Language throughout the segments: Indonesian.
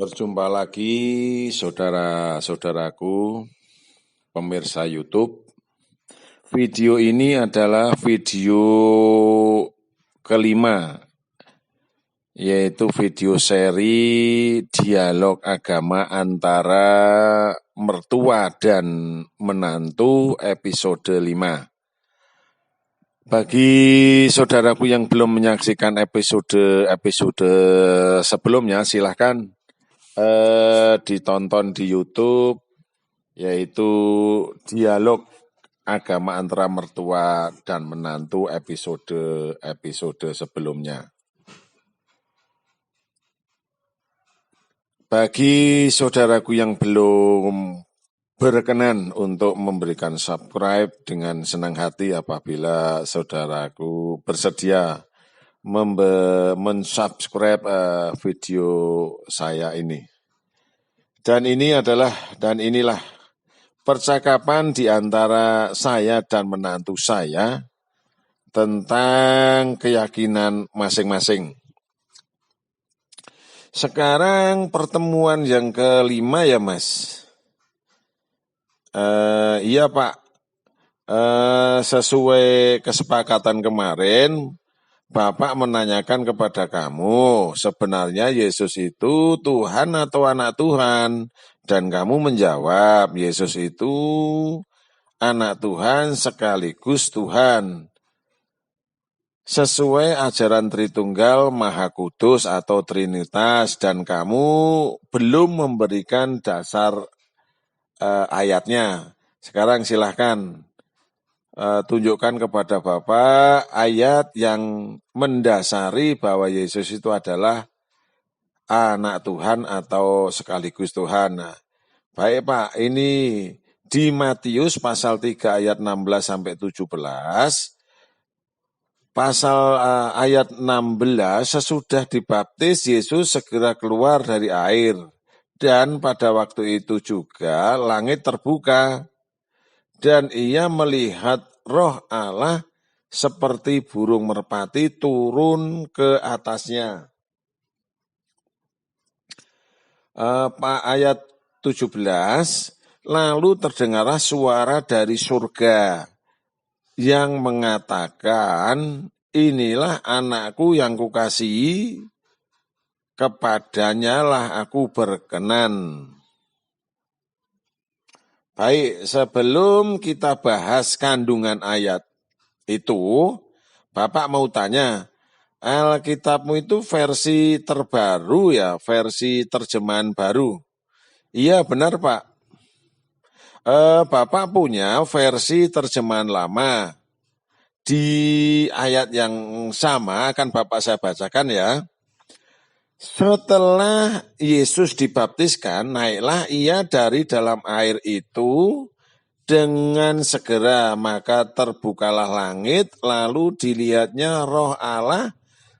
Berjumpa lagi saudara-saudaraku pemirsa YouTube. Video ini adalah video kelima, yaitu video seri dialog agama antara mertua dan menantu episode 5. Bagi saudaraku yang belum menyaksikan episode sebelumnya, silahkan ditonton di YouTube, yaitu dialog agama antara mertua dan menantu episode sebelumnya. Bagi saudaraku yang belum berkenan untuk memberikan subscribe, dengan senang hati apabila saudaraku bersedia mensubscribe video saya ini. Dan inilah percakapan di antara saya dan menantu saya tentang keyakinan masing-masing. Sekarang pertemuan yang kelima ya Mas. Iya Pak, sesuai kesepakatan kemarin, Bapak menanyakan kepada kamu, sebenarnya Yesus itu Tuhan atau anak Tuhan? Dan kamu menjawab, Yesus itu anak Tuhan sekaligus Tuhan. Sesuai ajaran Tritunggal Maha Kudus atau Trinitas, dan kamu belum memberikan dasar ayatnya. Sekarang silahkan tunjukkan kepada Bapak ayat yang mendasari bahwa Yesus itu adalah anak Tuhan atau sekaligus Tuhan. Nah, baik Pak, ini di Matius pasal 3 ayat 16 sampai 17. Pasal ayat 16, sesudah dibaptis Yesus segera keluar dari air, dan pada waktu itu juga langit terbuka dan ia melihat Roh Allah seperti burung merpati turun ke atasnya. Ayat 17, lalu terdengarlah suara dari surga yang mengatakan, inilah anakku yang kukasihi, kepadanya lah aku berkenan. Baik, sebelum kita bahas kandungan ayat itu, Bapak mau tanya, Alkitabmu itu versi terbaru ya, versi terjemahan baru? Iya benar Pak. Bapak punya versi terjemahan lama. Di ayat yang sama akan Bapak saya bacakan ya. Setelah Yesus dibaptiskan, naiklah ia dari dalam air itu dengan segera, maka terbukalah langit, lalu dilihatnya Roh Allah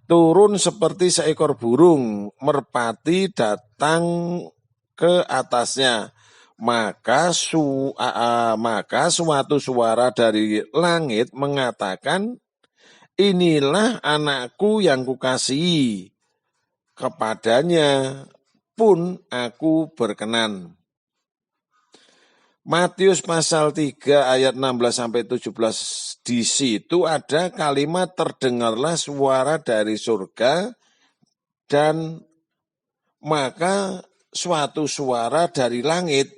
turun seperti seekor burung merpati datang ke atasnya. Maka suatu suara dari langit mengatakan, inilah anakku yang kukasihi, kepadanya pun aku berkenan. Matius pasal 3 ayat 16 sampai 17, di situ ada kalimat terdengarlah suara dari surga, dan maka suatu suara dari langit.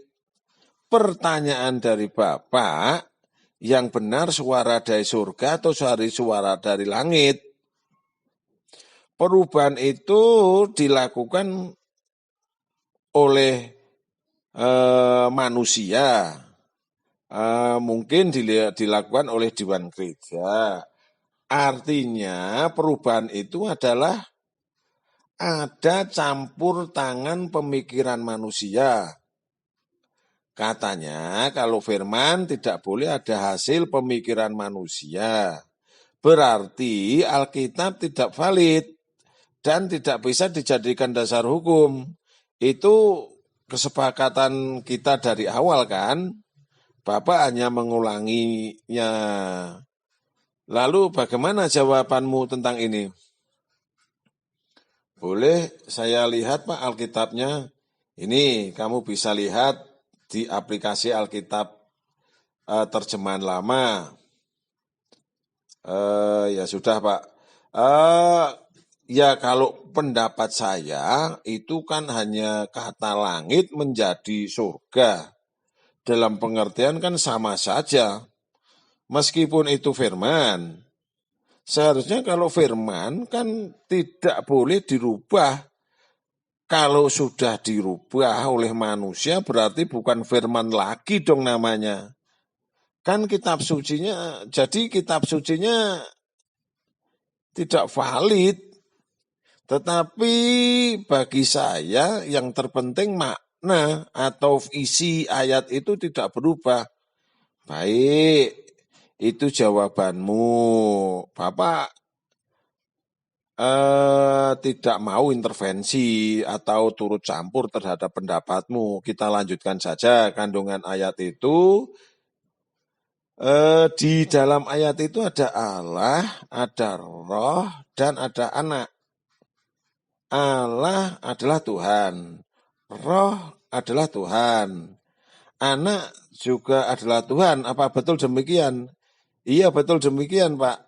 Pertanyaan dari Bapak, yang benar suara dari surga atau suara dari langit? Perubahan itu dilakukan oleh manusia, mungkin dilakukan oleh Dewan Gereja. Artinya perubahan itu adalah ada campur tangan pemikiran manusia. Katanya kalau firman tidak boleh ada hasil pemikiran manusia. Berarti Alkitab tidak valid dan tidak bisa dijadikan dasar hukum. Itu kesepakatan kita dari awal kan? Bapak hanya mengulanginya. Lalu bagaimana jawabanmu tentang ini? Boleh saya lihat Pak Alkitabnya? Ini kamu bisa lihat di aplikasi Alkitab terjemahan lama. Ya sudah Pak. Ya kalau pendapat saya itu kan hanya kata langit menjadi surga. Dalam pengertian kan sama saja. Meskipun itu firman. Seharusnya kalau firman kan tidak boleh dirubah. Kalau sudah dirubah oleh manusia berarti bukan firman lagi dong namanya. Kan kitab sucinya, jadi kitab sucinya tidak valid. Tetapi bagi saya yang terpenting makna atau isi ayat itu tidak berubah. Baik, itu jawabanmu. Bapak tidak mau intervensi atau turut campur terhadap pendapatmu. Kita lanjutkan saja kandungan ayat itu. Di dalam ayat itu ada Allah, ada Roh, dan ada Anak. Allah adalah Tuhan, Roh adalah Tuhan, Anak juga adalah Tuhan. Apa betul demikian? Iya betul demikian Pak.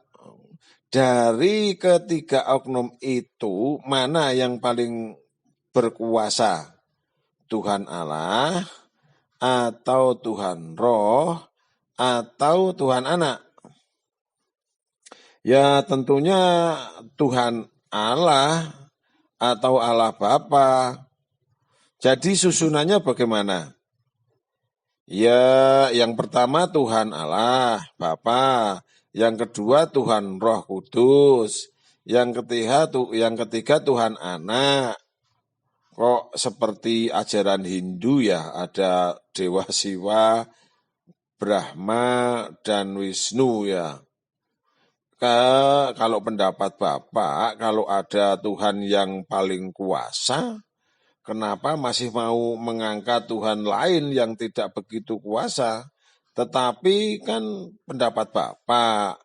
Dari ketiga oknum itu, mana yang paling berkuasa? Tuhan Allah, atau Tuhan Roh, atau Tuhan Anak? Ya tentunya Tuhan Allah, atau Allah Bapa. Jadi susunannya bagaimana? Ya yang pertama Tuhan Allah, Bapa. Yang kedua Tuhan Roh Kudus, yang ketiga Tuhan Anak. Kok seperti ajaran Hindu ya, ada Dewa Siwa, Brahma, dan Wisnu ya. Kalau pendapat Bapak, kalau ada Tuhan yang paling kuasa, kenapa masih mau mengangkat Tuhan lain yang tidak begitu kuasa? Tetapi kan pendapat Bapak,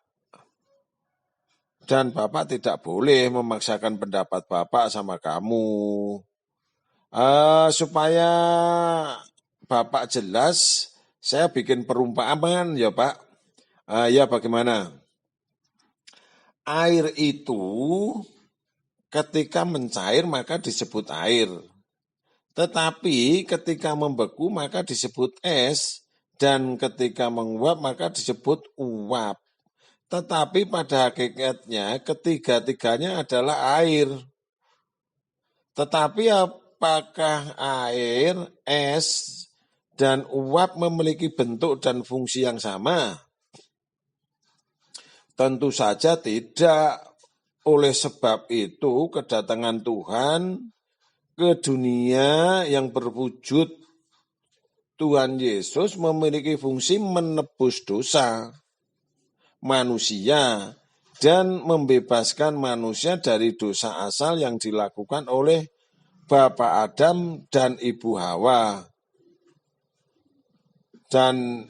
dan Bapak tidak boleh memaksakan pendapat Bapak sama kamu. Supaya Bapak jelas, saya bikin perumpamaan ya Pak. Ya bagaimana? Air itu ketika mencair maka disebut air. Tetapi ketika membeku maka disebut es. Dan ketika menguap maka disebut uap. Tetapi pada hakikatnya ketiga-tiganya adalah air. Tetapi apakah air, es, dan uap memiliki bentuk dan fungsi yang sama? Tentu saja tidak. Oleh sebab itu kedatangan Tuhan ke dunia yang berwujud Tuhan Yesus memiliki fungsi menebus dosa manusia dan membebaskan manusia dari dosa asal yang dilakukan oleh Bapak Adam dan Ibu Hawa. Dan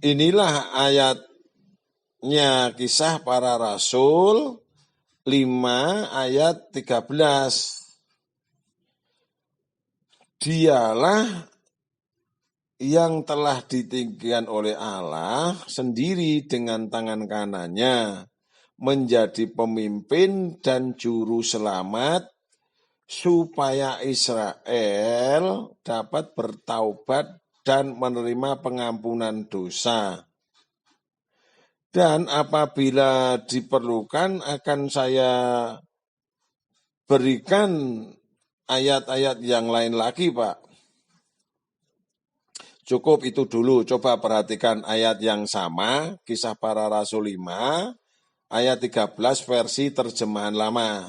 inilah ayatnya Kisah Para Rasul 5 ayat 13. Dialah yang telah ditinggikan oleh Allah sendiri dengan tangan kanannya menjadi pemimpin dan juru selamat supaya Israel dapat bertaubat dan menerima pengampunan dosa. Dan apabila diperlukan akan saya berikan ayat-ayat yang lain lagi Pak. Cukup itu dulu, coba perhatikan ayat yang sama, Kisah Para Rasul 5, ayat 13 versi terjemahan lama.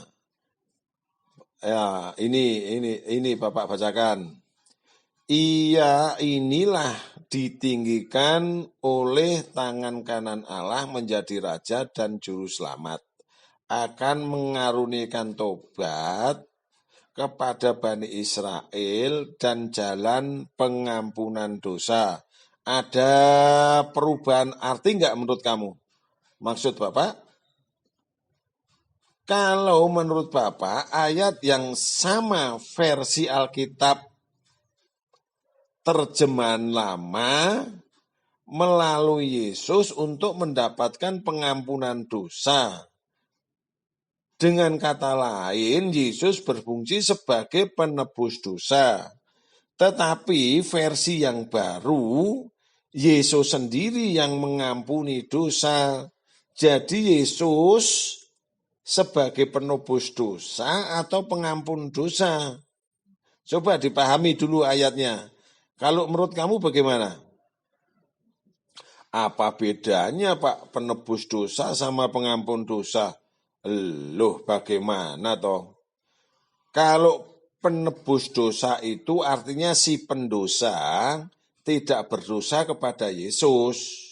Ya, ini Bapak bacakan. Ia inilah ditinggikan oleh tangan kanan Allah menjadi Raja dan Juru Selamat. Akan mengaruniakan tobat kepada Bani Israel dan jalan pengampunan dosa. Ada perubahan arti enggak menurut kamu? Maksud Bapak? Kalau menurut Bapak, ayat yang sama versi Alkitab terjemahan lama melalui Yesus untuk mendapatkan pengampunan dosa. Dengan kata lain, Yesus berfungsi sebagai penebus dosa. Tetapi versi yang baru, Yesus sendiri yang mengampuni dosa. Jadi Yesus sebagai penebus dosa atau pengampun dosa. Coba dipahami dulu ayatnya. Kalau menurut kamu bagaimana? Apa bedanya Pak penebus dosa sama pengampun dosa? Loh bagaimana toh? Kalau penebus dosa itu artinya si pendosa tidak berdosa kepada Yesus.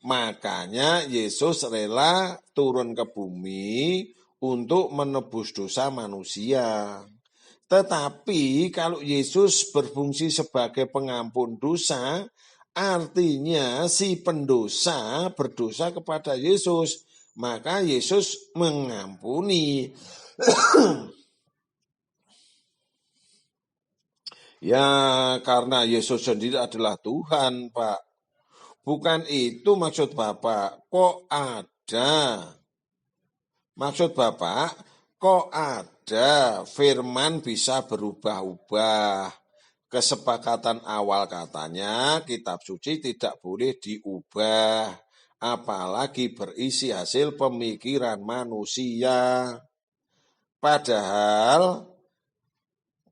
Makanya Yesus rela turun ke bumi untuk menebus dosa manusia. Tetapi kalau Yesus berfungsi sebagai pengampun dosa, artinya si pendosa berdosa kepada Yesus. Maka Yesus mengampuni. Ya karena Yesus sendiri adalah Tuhan, Pak. Bukan itu maksud Bapak. Kok ada? Maksud Bapak, kok ada firman bisa berubah-ubah? Kesepakatan awal katanya kitab suci tidak boleh diubah. Apalagi berisi hasil pemikiran manusia. Padahal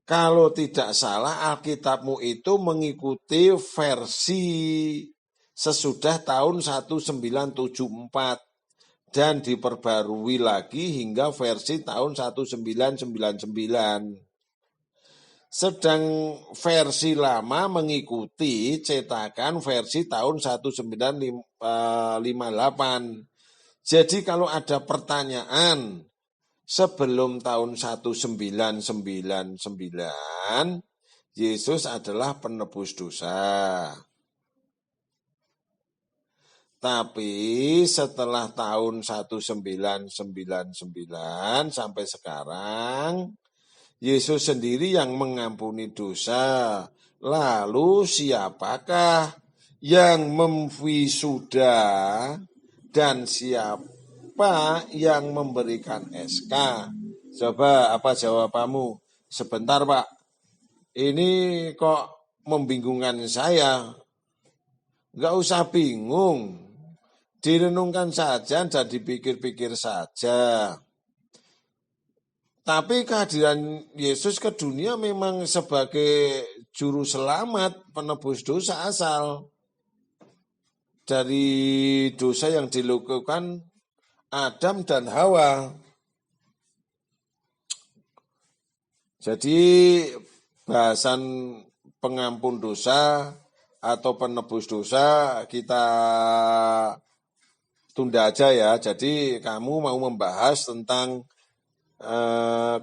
kalau tidak salah Alkitabmu itu mengikuti versi sesudah tahun 1974 dan diperbarui lagi hingga versi tahun 1999. Sedang versi lama mengikuti cetakan versi tahun 1958. Jadi kalau ada pertanyaan sebelum tahun 1999, Yesus adalah penebus dosa. Tapi setelah tahun 1999 sampai sekarang, Yesus sendiri yang mengampuni dosa. Lalu siapakah yang memwisuda dan siapa yang memberikan SK? Coba apa jawabanmu? Sebentar Pak, ini kok membingungkan saya. Enggak usah bingung. Direnungkan saja dan dipikir-pikir saja. Tapi kehadiran Yesus ke dunia memang sebagai juru selamat, penebus dosa asal. Dari dosa yang dilakukan Adam dan Hawa. Jadi bahasan pengampun dosa atau penebus dosa kita tunda aja ya. Jadi kamu mau membahas tentang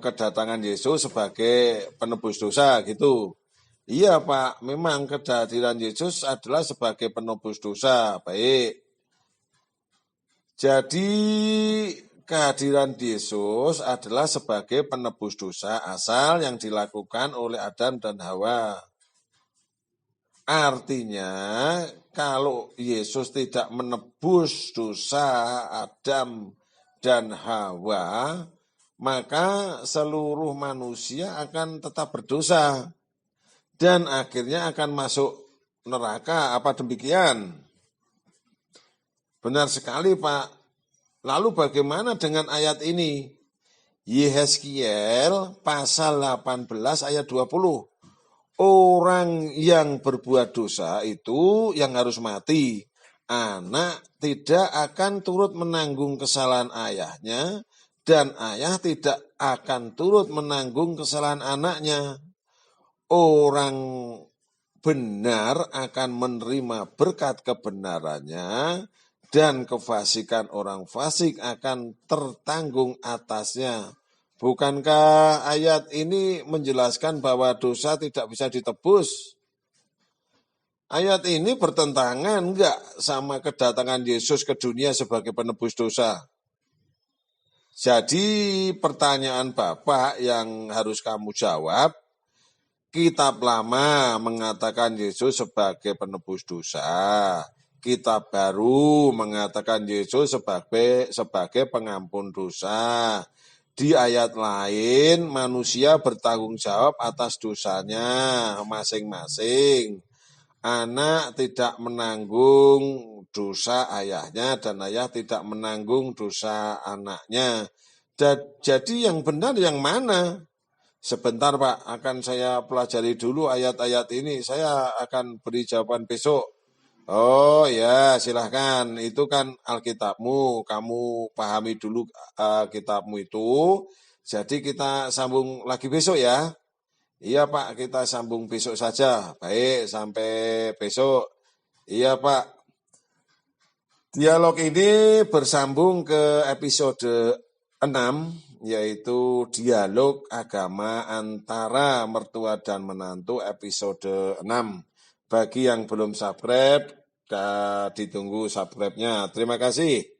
kedatangan Yesus sebagai penebus dosa gitu. Iya Pak, memang kehadiran Yesus adalah sebagai penebus dosa. Baik. Jadi kehadiran Yesus adalah sebagai penebus dosa asal yang dilakukan oleh Adam dan Hawa. Artinya kalau Yesus tidak menebus dosa Adam dan Hawa, maka seluruh manusia akan tetap berdosa dan akhirnya akan masuk neraka. Apa demikian? Benar sekali Pak. Lalu bagaimana dengan ayat ini? Yehezkiel pasal 18 ayat 20. Orang yang berbuat dosa itu yang harus mati. Anak tidak akan turut menanggung kesalahan ayahnya dan ayah tidak akan turut menanggung kesalahan anaknya. Orang benar akan menerima berkat kebenarannya dan kefasikan orang fasik akan tertanggung atasnya. Bukankah ayat ini menjelaskan bahwa dosa tidak bisa ditebus? Ayat ini bertentangan enggak sama kedatangan Yesus ke dunia sebagai penebus dosa? Jadi pertanyaan Bapak yang harus kamu jawab, Kitab Lama mengatakan Yesus sebagai penebus dosa. Kitab Baru mengatakan Yesus sebagai pengampun dosa. Di ayat lain, manusia bertanggung jawab atas dosanya masing-masing. Anak tidak menanggung dosa ayahnya dan ayah tidak menanggung dosa anaknya. Jadi yang benar yang mana? Sebentar Pak, akan saya pelajari dulu ayat-ayat ini. Saya akan beri jawaban besok. Oh ya, silahkan. Itu kan Alkitabmu. Kamu pahami dulu kitabmu itu. Jadi kita sambung lagi besok ya. Iya Pak, kita sambung besok saja. Baik, sampai besok. Iya Pak. Dialog ini bersambung ke episode 6, yaitu dialog agama antara mertua dan menantu episode 6. Bagi yang belum subscribe, ditunggu subscribe-nya. Terima kasih.